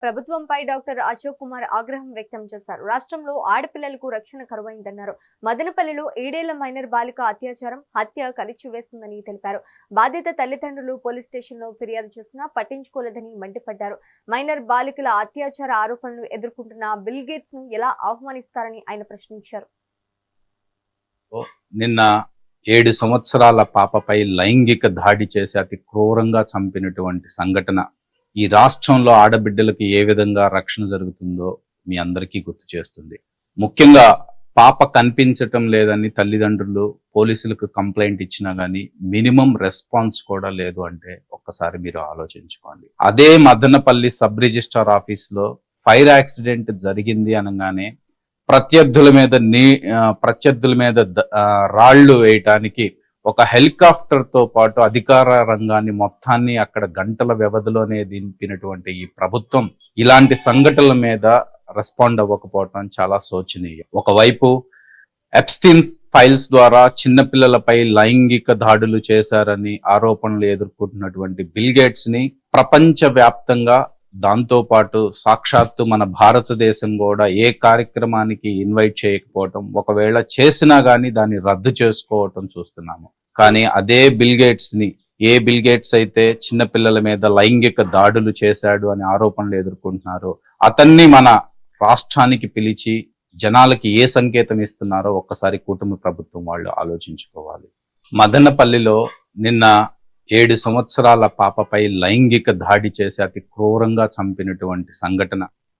ప్రభుత్వంపై డాక్టర్ అశోక్ కుమార్ ఆగ్రహం వ్యక్తం చేశారు. రాష్ట్రంలో ఆడపిల్లలకు రక్షణ కరువైందన్నారు. మదనపల్లిలో 7 ఏళ్ల మైనర్ బాలిక అత్యాచారం, హత్య కలిచివేస్తుందని తెలిపారు. బాధిత తల్లిదండ్రులు పోలీస్ స్టేషన్లో ఫిర్యాదు చేసినా పట్టించుకోలేదని మండిపడ్డారు. మైనర్ బాలికల అత్యాచార ఆరోపణలు ఎదుర్కొంటున్న బిల్ గేట్స్ ను ఎలా ఆహ్వానిస్తారని ఆయన ప్రశ్నించారు. నిన్న 7 సంవత్సరాల పాపపై లైంగిక దాడి చేసి అతి క్రూరంగా చంపినటువంటి సంఘటన ఈ రాష్ట్రంలో ఆడబిడ్డలకు ఏ విధంగా రక్షణ జరుగుతుందో మీ అందరికీ గుర్తు చేస్తుంది. ముఖ్యంగా పాప కనిపించటం లేదని తల్లిదండ్రులు పోలీసులకు కంప్లైంట్ ఇచ్చినా గానీ మినిమం రెస్పాన్స్ కూడా లేదు అంటే ఒక్కసారి మీరు ఆలోచించుకోండి. అదే మదనపల్లి సబ్ రిజిస్ట్రార్ ఆఫీస్ లో ఫైర్ యాక్సిడెంట్ జరిగింది అనగానే ప్రత్యర్థుల మీద రాళ్లు వేయటానికి ఒక హెలికాప్టర్ తో పాటు అధికార రంగాన్ని మొత్తాన్ని అక్కడ గంటల వ్యవధిలోనే దింపినటువంటి ఈ ప్రభుత్వం ఇలాంటి సంఘటనల మీద రెస్పాండ్ అవ్వకపోవటం చాలా శోచనీయం. ఒకవైపు ఎప్స్టీన్ ఫైల్స్ ద్వారా చిన్నపిల్లలపై లైంగిక దాడులు చేశారని ఆరోపణలు ఎదుర్కొంటున్నటువంటి బిల్ గేట్స్ ని ప్రపంచ వ్యాప్తంగా, దాంతో పాటు సాక్షాత్తు మన భారతదేశం కూడా ఏ కార్యక్రమానికి ఇన్వైట్ చేయకపోవటం, ఒకవేళ చేసినా గానీ దాన్ని రద్దు చేసుకోవటం చూస్తున్నాము. కానీ అదే బిల్ గేట్స్ ని, ఏ బిల్ గేట్స్ అయితే చిన్నపిల్లల మీద లైంగిక దాడులు చేశాడు అని ఆరోపణలు ఎదుర్కొంటున్నారో అతన్ని మన రాష్ట్రానికి పిలిచి జనాలకి ఏ సంకేతం ఇస్తున్నారో ఒక్కసారి కూటమి ప్రభుత్వం వాళ్ళు ఆలోచించుకోవాలి. మదనపల్లిలో నిన్న 7 సంవత్సరాల పాపపై లైంగిక దాడి చేసి అతి క్రూరంగా చంపినటువంటి సంఘటన